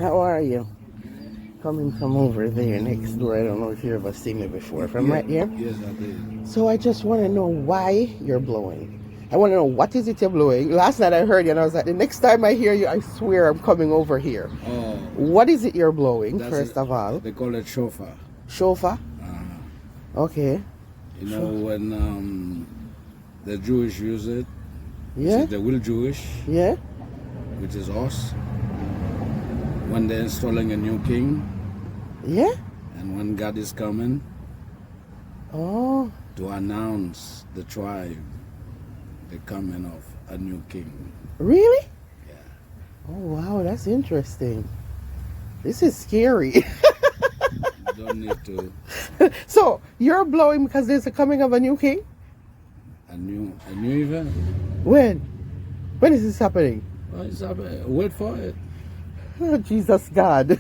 How are you? Coming from over there next door. I don't know if you ever seen me before. From right here? Yes, I did. So I just want to know why you're blowing. I want to know what is it you're blowing. Last night I heard you and I was like, the next time I hear you, I swear I'm coming over here. Oh. What is it you're blowing, first of all? They call it shofar. Shofar? Okay. You know, when the Jewish use it, Yeah? the real Jewish, Yeah? which is us, when they're installing a new king, Yeah? and when God is coming Oh. to announce the tribe, the coming of a new king. Really? Yeah. Oh, wow, that's interesting. This is scary. Don't need to. So, you're blowing because there's a coming of a new king? A new event. When? When is this happening? Well, wait for it. Oh, Jesus God.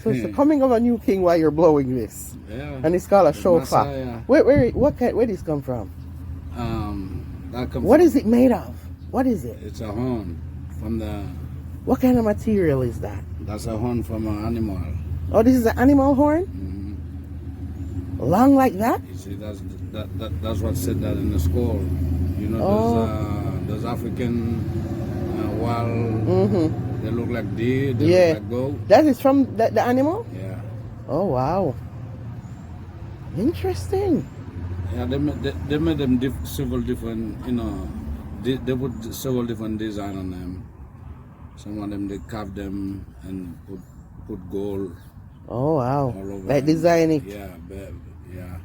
So it's the coming of a new king while you're blowing this. Yeah. And it's called a The shofar. Messiah. Where this come from? That comes What from- is it made of? What is it? It's a horn from the. What kind of material is that? That's a horn from an animal. Oh, this is an animal horn? Long like that? You see, that's what said that in the school. You know, those African wild. They look like deer. They look like goat. That is from the animal? Yeah. Oh, wow. Interesting. Yeah, they made them several different. You know, they put several different design on them. Some of them they carve them and put gold. Oh, wow. All over Like them. design it. Yeah, yeah.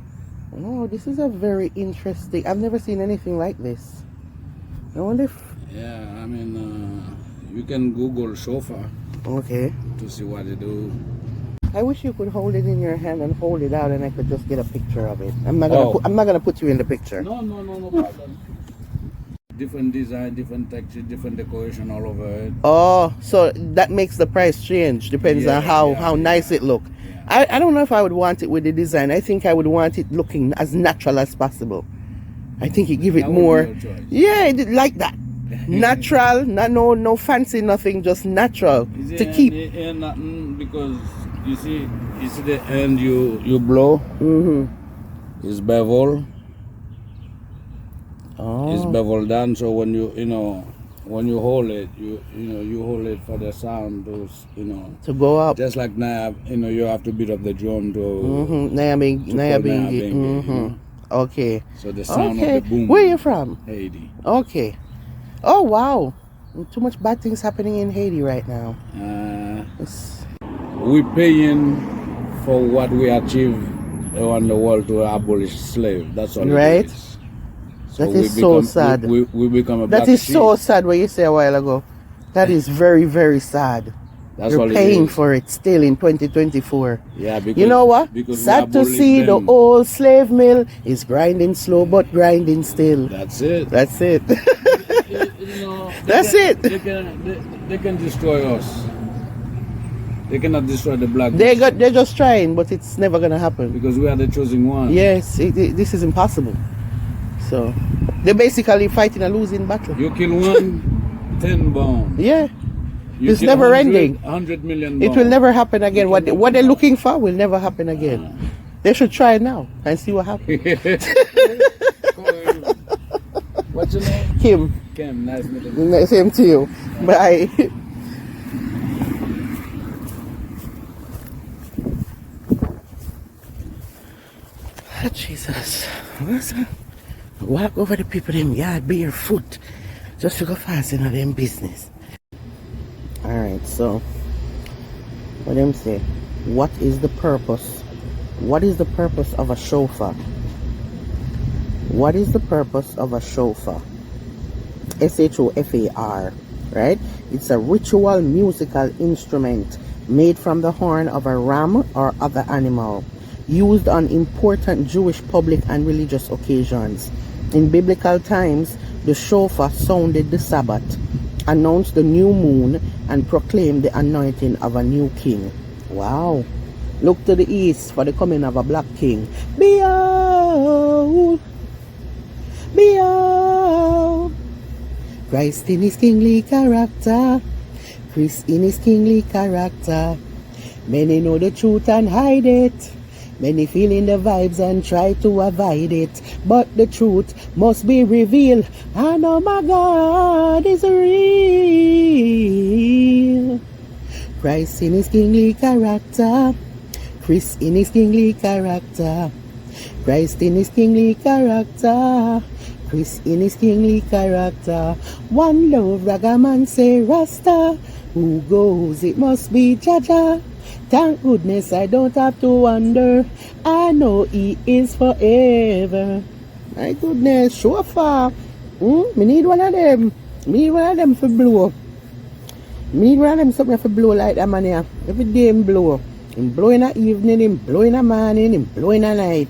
Oh, this is a very interesting. I've never seen anything like this. I wonder if. Yeah, I mean, you can Google shofar Okay. to see what they do. I wish you could hold it in your hand and hold it out, and I could just get a picture of it. I'm not gonna put you in the picture. No problem. Different design, different texture, different decoration all over it. Oh, so that makes the price change. Depends on how nice it look. Yeah. I don't know if I would want it with the design. I think I would want it looking as natural as possible. I think you give it That would more. be your choice. Yeah, like that. Natural, no fancy, nothing, just natural to keep. And nothing because you see the end you blow. It's bevel. Oh. It's bevel down, so when you hold it, you hold it for the sound To go up. just like now, you have to beat up the drum to Nyabingi. Okay. So the sound of the boom. Where are you from? Haiti. Okay. Oh, wow. Too much bad things happening in Haiti right now. We paying for what we achieve around the world to abolish slave. That's all. Right. It is. That is so sad. We become a black That is sheep. so sad what you said a while ago. That is very, very sad. That's You're all paying it is. for it still in 2024. Yeah, because You know what? because we Sad to abolish see them. the old slave mill is grinding slow but grinding still. That's it. That's it. That's They it. can destroy us. They cannot destroy the black. They're just trying, but it's never gonna happen. because we are the chosen one. Yes, this is impossible. So they're basically fighting a losing battle. You kill one, 10 bombs. Yeah, You it's kill never 100, ending. 100 million It bombs. will never happen again. What they're looking for will never happen again. They should try it now and see what happens. What's your name? Kim, Kim. Nice meeting you. same to you. Bye. Jesus. Walk over the people in yard barefoot just to go fast in them business. Alright, so what them say? What is the purpose? What is the purpose of a shofar? What is the purpose of a shofar? Shofar, right? It's a ritual musical instrument made from the horn of a ram or other animal, used on important Jewish public and religious occasions. In biblical times, the shofar sounded the Sabbath, announced the new moon, and proclaimed the anointing of a new king. Wow. Look to the east for the coming of a black king. Behold, behold, Christ in his kingly character. Chris in his kingly character. Many know the truth and hide it. Many feel in the vibes and try to avoid it. But the truth must be revealed. And oh my God is real. Christ in his kingly character. Chris in his kingly character. Christ in his kingly character. Chris in his kingly character. One love, ragaman say Rasta. Who goes? It must be Jaja. Thank goodness I don't have to wonder. I know he is forever. My goodness, Shofar. Me need one of them. Me need one of them for blow. Me need one of them something for blow like that man here. Every day him blow. Him blow in the evening, him blow in the morning, him blow in the night.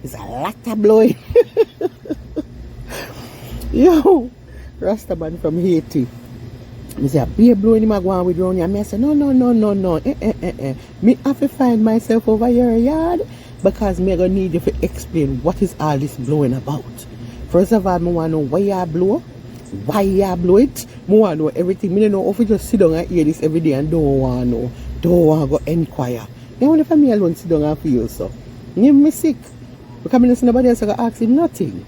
It's a lot of blowing. Yo, Rasta man from Haiti. I say, be blowing him go on with round here. I say, no. Me have to find myself over your yard because me gonna need you to explain what is all this blowing about. First of all, me want to know why you blow, why you blow it. Me want to know everything. Me don't know if you just sit down and hear this every day and don't want to know, don't want to go inquire. Then when if me alone sit down and feel so, me sick because me don't see nobody else gonna ask him nothing.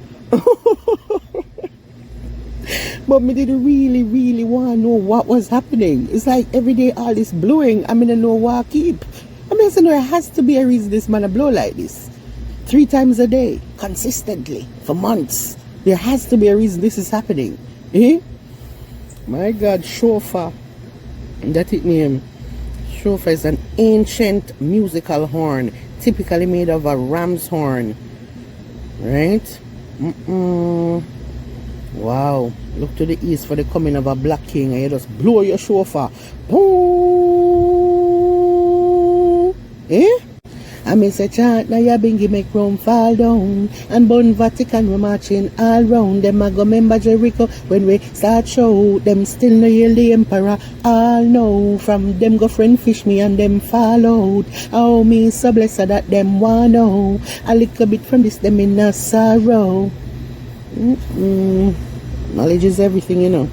But me didn't really want to know what was happening. It's like every day all this blowing, I don't know what I keep. I mean, so there has to be a reason this man blow like this. 3 times a day, consistently, for months. There has to be a reason this is happening. Eh? My God, Shofar. That it name. Shofar is an ancient musical horn, typically made of a ram's horn. Right? Wow. Look to the east for the coming of a black king and you just blow your shofar. Boom. Eh? I may say chant na ya bingi make Rome fall down. And burn Vatican we marching all round. Them a go remember Jericho when we start show. Them still no yield the emperor. All know from them go friend fish me and them fall out. Oh me so blessed that them want know. A little bit from this them in a sorrow. Knowledge is everything, you know.